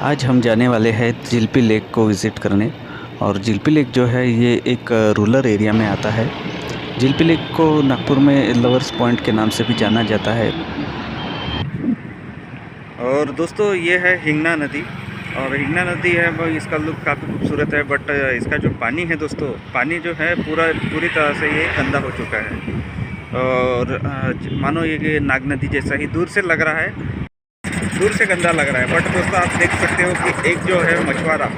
आज हम जाने वाले हैं जिलपी लेक को विज़िट करने। और जिलपी लेक जो है ये एक रूरल एरिया में आता है। जिलपी लेक को नागपुर में लवर्स पॉइंट के नाम से भी जाना जाता है। और दोस्तों ये है हिंगना नदी। और हिंगना नदी है वो, इसका लुक काफ़ी खूबसूरत है, बट इसका जो पानी है दोस्तों, पानी जो है पूरी तरह से ये गंदा हो चुका है। और मानो ये नाग नदी जैसा ही दूर से लग रहा है, दूर से गंदा लग रहा है। बट दोस्तों आप देख सकते हो कि एक जो है मछुआरा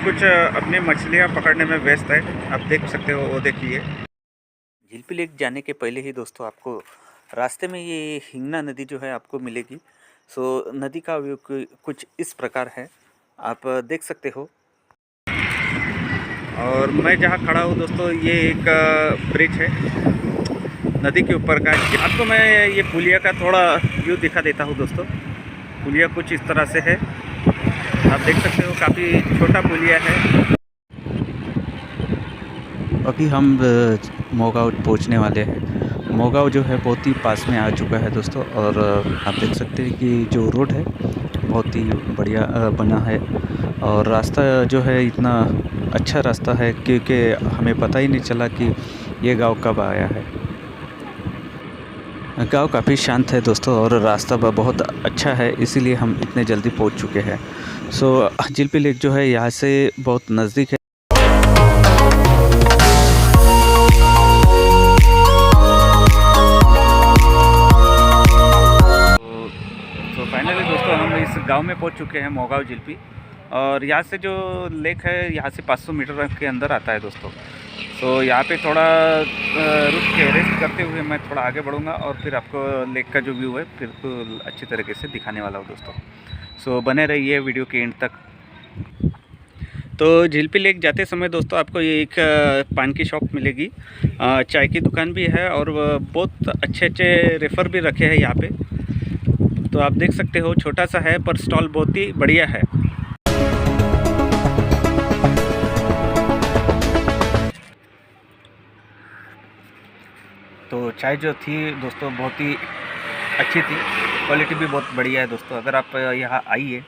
कुछ अपनी मछलियां पकड़ने में व्यस्त है। आप देख सकते हो, वो देखिए। जिलपी लेक जाने के पहले ही दोस्तों आपको रास्ते में ये हिंगना नदी जो है आपको मिलेगी। सो नदी का व्यू कुछ इस प्रकार है, आप देख सकते हो। और मैं जहाँ खड़ा हूँ दोस्तों, ये एक ब्रिज है नदी के ऊपर का। आपको मैं ये पुलिया का थोड़ा व्यू दिखा देता हूँ दोस्तों। पुलिया कुछ इस तरह से है, आप देख सकते हो, काफ़ी छोटा पुलिया है। अभी हम मोगाँव पहुंचने वाले हैं। मोगाँव जो है बहुत ही पास में आ चुका है दोस्तों। और आप देख सकते हैं कि जो रोड है बहुत ही बढ़िया बना है। और रास्ता जो है इतना अच्छा रास्ता है क्योंकि हमें पता ही नहीं चला कि ये गांव कब आया है। गांव काफ़ी शांत है दोस्तों, और रास्ता बहुत अच्छा है, इसीलिए हम इतने जल्दी पहुंच चुके हैं। सो जिलपी लेक जो है यहाँ से बहुत नज़दीक है। तो फाइनली दोस्तों हम इस गांव में पहुंच चुके हैं, मोगाँव जिलपी। और यहाँ से जो लेक है यहाँ से 500 मीटर के अंदर आता है दोस्तों। तो यहाँ पे थोड़ा रुक के रेस्ट करते हुए मैं थोड़ा आगे बढ़ूँगा, और फिर आपको लेक का जो व्यू है बिल्कुल अच्छी तरीके से दिखाने वाला हूँ दोस्तों। सो बने रहिए वीडियो के एंड तक। तो जिलपी लेक जाते समय दोस्तों आपको ये एक पान की शॉप मिलेगी, चाय की दुकान भी है, और बहुत अच्छे अच्छे रेफ़र भी रखे हैं यहाँ पे। तो आप देख सकते हो, छोटा सा है पर स्टॉल बहुत ही बढ़िया है। तो चाय जो थी दोस्तों बहुत ही अच्छी थी, क्वालिटी भी बहुत बढ़िया है दोस्तों। अगर आप यहाँ आइए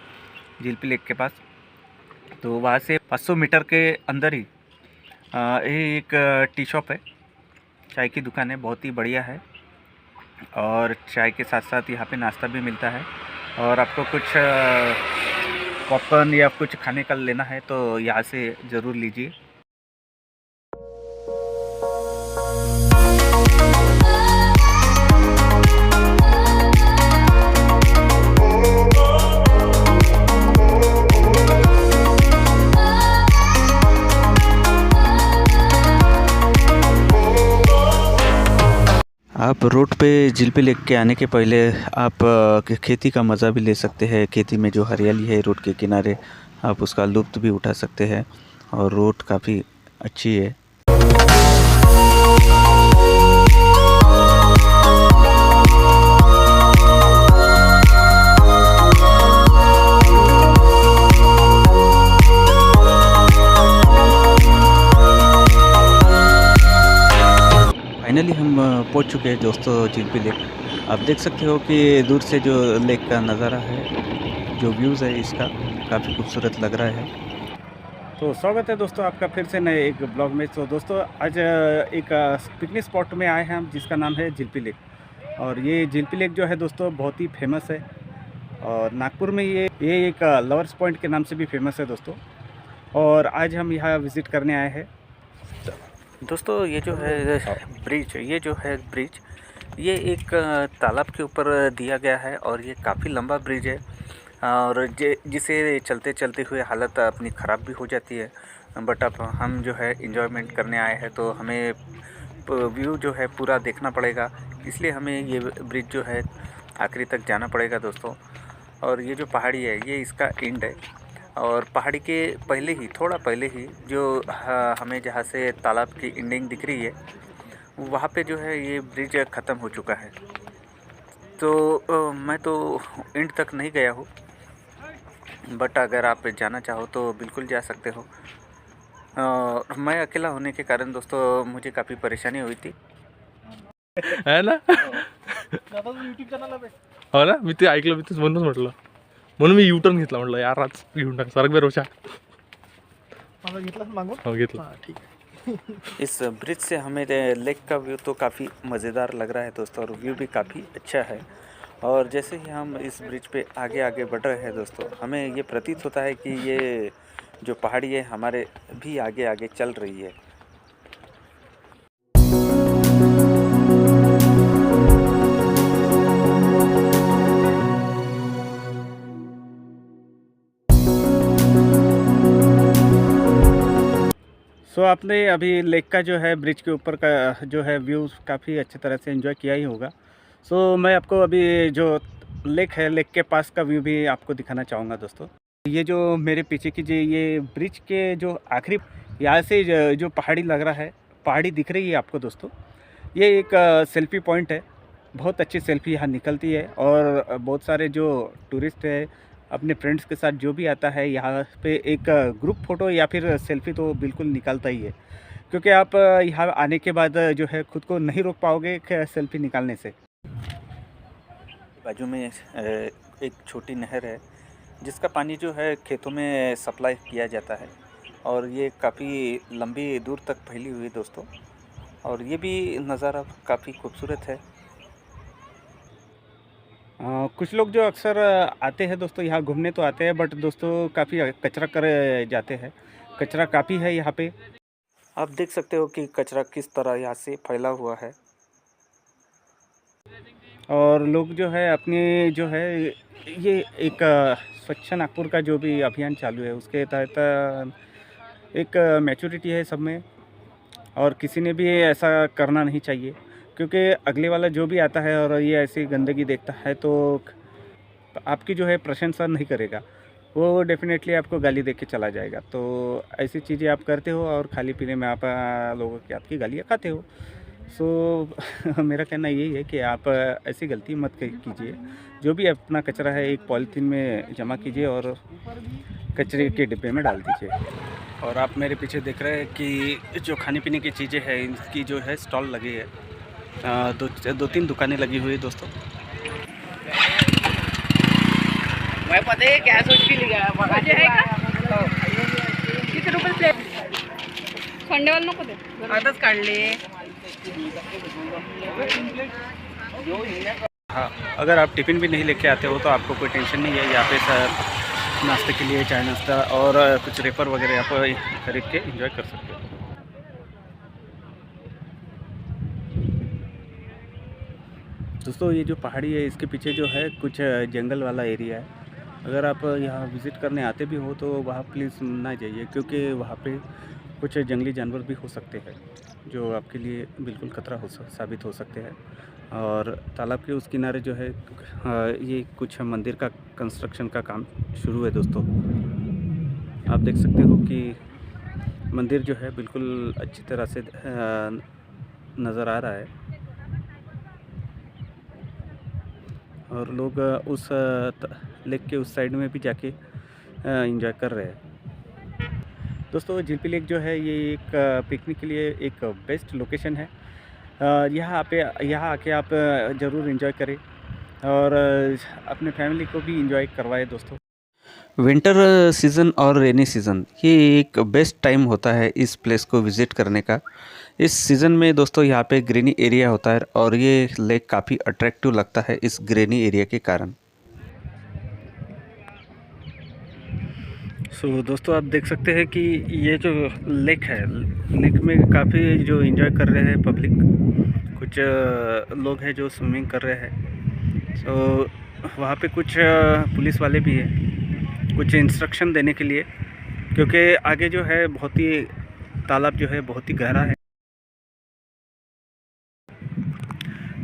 जिलपी लेक के पास, तो वहाँ से 500 मीटर के अंदर ही ये एक टी शॉप है, चाय की दुकान है, बहुत ही बढ़िया है। और चाय के साथ साथ यहाँ पे नाश्ता भी मिलता है। और आपको कुछ पॉपकॉर्न या कुछ खाने का लेना है तो यहाँ से ज़रूर लीजिए। आप रोड पे जिलपी लेक के आने के पहले आप खेती का मज़ा भी ले सकते हैं। खेती में जो हरियाली है रोड के किनारे, आप उसका लुत्फ़ भी उठा सकते हैं। और रोड काफ़ी अच्छी है। फाइनली हम पहुंच चुके हैं दोस्तों जिलपी लेक। आप देख सकते हो कि दूर से जो लेक का नज़ारा है, जो व्यूज़ है इसका काफ़ी खूबसूरत लग रहा है। तो स्वागत है दोस्तों आपका फिर से नए एक ब्लॉग में। तो दोस्तों आज एक पिकनिक स्पॉट में आए हैं हम, जिसका नाम है जिलपी लेक। और ये जिलपी लेक जो है दोस्तों बहुत ही फेमस है, और नागपुर में ये एक लवर्स पॉइंट के नाम से भी फेमस है दोस्तों। और आज हम यहाँ विज़िट करने आए हैं दोस्तों। ये जो है ब्रिज, ये एक तालाब के ऊपर दिया गया है, और ये काफ़ी लंबा ब्रिज है। और जिसे चलते चलते हुए हालत अपनी ख़राब भी हो जाती है। बट अब हम जो है एंजॉयमेंट करने आए हैं, तो हमें व्यू जो है पूरा देखना पड़ेगा, इसलिए हमें ये ब्रिज जो है आखिरी तक जाना पड़ेगा दोस्तों। और ये जो पहाड़ी है ये इसका एंड है, और पहाड़ी के पहले ही, थोड़ा पहले ही जो हमें जहाँ से तालाब की एंडिंग दिख रही है, वहाँ पे जो है ये ब्रिज ख़त्म हो चुका है। तो मैं तो एंड तक नहीं गया हूँ, बट अगर आप जाना चाहो तो बिल्कुल जा सकते हो। मैं अकेला होने के कारण दोस्तों मुझे काफ़ी परेशानी हुई थी, है ना? यूट्यूब चॅनल आहे. हो ना, मी ते ऐकलं, मी तेच म्हणूनच म्हटलं. म्हणून मी युटर्न घेतला, म्हटलं यार आज घेऊन टाक सरक बेरोशा. माझा घेतलास मागून? हो घेतला. हां ठीक आहे. इस ब्रिज से हमें लेक का व्यू तो काफ़ी मज़ेदार लग रहा है दोस्तों, और व्यू भी काफ़ी अच्छा है. और जैसे ही हम इस ब्रिज पे आगे आगे बढ़ रहे हैं दोस्तों, हमें ये प्रतीत होता है कि ये जो पहाड़ी है हमारे भी आगे आगे चल रही है. सो आपने अभी लेक का जो है ब्रिज के ऊपर का जो है व्यू काफ़ी अच्छी तरह से एंजॉय किया ही होगा. सो मैं आपको अभी जो लेक है, लेक के पास का व्यू भी आपको दिखाना चाहूँगा दोस्तों. ये जो मेरे पीछे की ये ब्रिज के जो आखिरी यहाँ से जो पहाड़ी लग रहा है, पहाड़ी दिख रही है आपको दोस्तों, ये एक सेल्फी पॉइंट है. बहुत अच्छी सेल्फी यहाँ निकलती है, और बहुत सारे जो टूरिस्ट है अपने फ्रेंड्स के साथ जो भी आता है यहाँ पे एक ग्रुप फ़ोटो या फिर सेल्फ़ी तो बिल्कुल निकालता ही है, क्योंकि आप यहाँ आने के बाद जो है खुद को नहीं रोक पाओगे सेल्फ़ी निकालने से. बाजू में एक छोटी नहर है जिसका पानी जो है खेतों में सप्लाई किया जाता है, और ये काफ़ी लंबी दूर तक फैली हुई है दोस्तों, और ये भी नज़ारा काफ़ी खूबसूरत है. कुछ लोग जो अक्सर आते हैं दोस्तों यहाँ घूमने तो आते हैं, बट दोस्तों काफ़ी कचरा कर जाते हैं. कचरा काफ़ी है यहाँ पे. आप देख सकते हो कि कचरा किस तरह यहाँ से फैला हुआ है, और लोग जो है अपने जो है ये एक स्वच्छ नागपुर का जो भी अभियान चालू है उसके तहत एक मैच्योरिटी है सब में, और किसी ने भी ऐसा करना नहीं चाहिए, क्योंकि अगले वाला जो भी आता है और ये ऐसी गंदगी देखता है तो आपकी जो है प्रशंसा नहीं करेगा, वो डेफिनेटली आपको गाली दे के चला जाएगा. तो ऐसी चीज़ें आप करते हो और खाली पीने में आप लोगों की आपकी गालियाँ खाते हो. सो मेरा कहना यही है कि आप ऐसी गलती मत कीजिए. जो भी अपना कचरा है एक पॉलीथीन में जमा कीजिए और कचरे के डिब्बे में डाल दीजिए. और आप मेरे पीछे देख रहे हैं कि जो खाने पीने की चीज़ें हैं इनकी जो है स्टॉल लगी है. दो तीन दुकानें लगी हुई है दोस्तों. मैं पता है क्या सोच के लिया बघायचे आहे का? किती रुपये प्लेट? संडेवाल नको दे, आताच काढले. हाँ, अगर आप टिफ़िन भी नहीं लेके आते हो तो आपको कोई टेंशन नहीं है. यहाँ पे सर नाश्ते के लिए चाय नाश्ता और कुछ रेपर वगैरह आप खरीद के एंजॉय कर सकते हो. दोस्तों ये जो पहाड़ी है इसके पीछे जो है कुछ जंगल वाला एरिया है. अगर आप यहाँ विज़िट करने आते भी हो तो वहाँ प्लीज़ ना जाइए, क्योंकि वहाँ पे कुछ जंगली जानवर भी हो सकते हैं जो आपके लिए बिल्कुल खतरा साबित हो सकते हैं. और तालाब के उस किनारे जो है ये कुछ मंदिर का कंस्ट्रक्शन का काम शुरू है दोस्तों. आप देख सकते हो कि मंदिर जो है बिल्कुल अच्छी तरह से नज़र आ रहा है, और लोग उस लेक के उस साइड में भी जाके एंजॉय कर रहे हैं. दोस्तों झिलपी लेक जो है ये एक पिकनिक के लिए एक बेस्ट लोकेशन है. यहाँ आके आप ज़रूर एंजॉय करें और अपने फैमिली को भी एंजॉय करवाएं दोस्तों. विंटर सीज़न और रेनी सीज़न ये एक बेस्ट टाइम होता है इस प्लेस को विज़िट करने का. इस सीज़न में दोस्तों यहाँ पे ग्रीनी एरिया होता है, और ये लेक काफ़ी अट्रैक्टिव लगता है इस ग्रीनी एरिया के कारण. सो दोस्तों आप देख सकते हैं कि ये जो लेक है, लेक में काफ़ी जो एंजॉय कर रहे हैं पब्लिक. कुछ लोग हैं जो स्विमिंग कर रहे हैं. सो वहाँ पे कुछ पुलिस वाले भी हैं कुछ इंस्ट्रक्शन देने के लिए, क्योंकि आगे जो है बहुत ही तालाब जो है बहुत ही गहरा है.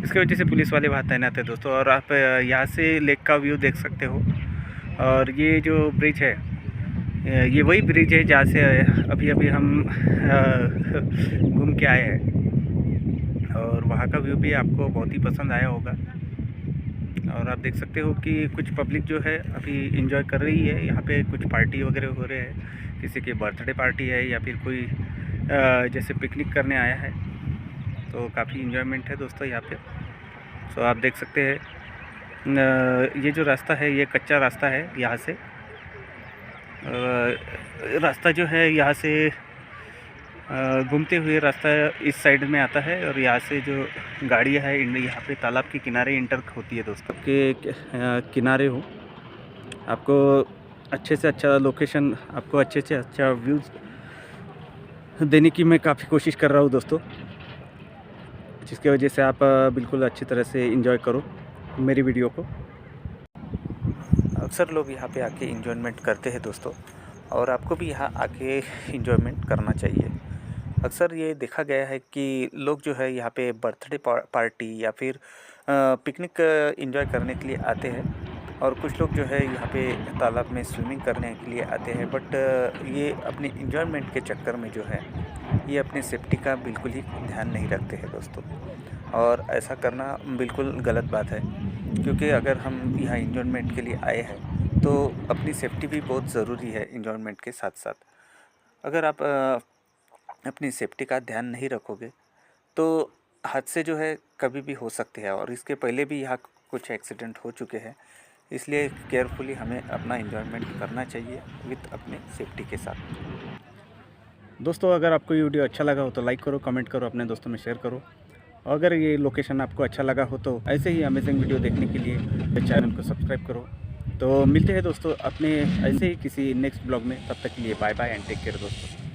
इसकी वजह से पुलिस वाले वहाँ तैनात है दोस्तों. और आप यहाँ से लेक का व्यू देख सकते हो. और ये जो ब्रिज है ये वही ब्रिज है जहाँ से अभी हम घूम के आए हैं, और वहाँ का व्यू भी आपको बहुत ही पसंद आया होगा. और आप देख सकते हो कि कुछ पब्लिक जो है अभी एंजॉय कर रही है. यहाँ पे कुछ पार्टी वगैरह हो रहे हैं, किसी की बर्थडे पार्टी है या फिर कोई जैसे पिकनिक करने आया है. तो काफ़ी एंजॉयमेंट है दोस्तों यहाँ पे. सो आप देख सकते हैं ये जो रास्ता है ये कच्चा रास्ता है यहाँ से। रास्ता जो है यहाँ से घूमते हुए रास्ता इस साइड में आता है और यहाँ से जो गाड़ियाँ है यहाँ पे तालाब के किनारे इंटर होती है दोस्तों के किनारे हो। आपको अच्छे से अच्छा लोकेशन, आपको अच्छे से अच्छा व्यूज़ देने की मैं काफ़ी कोशिश कर रहा हूँ दोस्तों, जिसकी वजह से आप बिल्कुल अच्छी तरह से एंजॉय करो मेरी वीडियो को। अक्सर लोग यहाँ पे आके एंजॉयमेंट करते हैं दोस्तों, और आपको भी यहाँ आके एंजॉयमेंट करना चाहिए। अक्सर ये देखा गया है कि लोग जो है यहाँ पे बर्थडे पार्टी या फिर पिकनिक एंजॉय करने के लिए आते हैं, और कुछ लोग जो है यहाँ पे तालाब में स्विमिंग करने के लिए आते हैं। बट ये अपनी एंजॉयमेंट के चक्कर में जो है ये अपनी सेफ्टी का बिल्कुल ही ध्यान नहीं रखते हैं दोस्तों, और ऐसा करना बिल्कुल गलत बात है। क्योंकि अगर हम यहाँ एंजॉयमेंट के लिए आए हैं तो अपनी सेफ्टी भी बहुत ज़रूरी है एंजॉयमेंट के साथ साथ। अगर आप अपनी सेफ्टी का ध्यान नहीं रखोगे तो हादसे जो है कभी भी हो सकते हैं, और इसके पहले भी यहाँ कुछ एक्सीडेंट हो चुके हैं। इसलिए केयरफुली हमें अपना एंजॉयमेंट करना चाहिए विद अपने सेफ्टी के साथ। दोस्तों अगर आपको ये वीडियो अच्छा लगा हो तो लाइक करो, कमेंट करो, अपने दोस्तों में शेयर करो। अगर ये लोकेशन आपको अच्छा लगा हो तो ऐसे ही अमेजिंग वीडियो देखने के लिए चैनल को सब्सक्राइब करो। तो मिलते हैं दोस्तों अपने ऐसे ही किसी नेक्स्ट ब्लॉग में, तब तक के लिए bye bye and take care दोस्तों।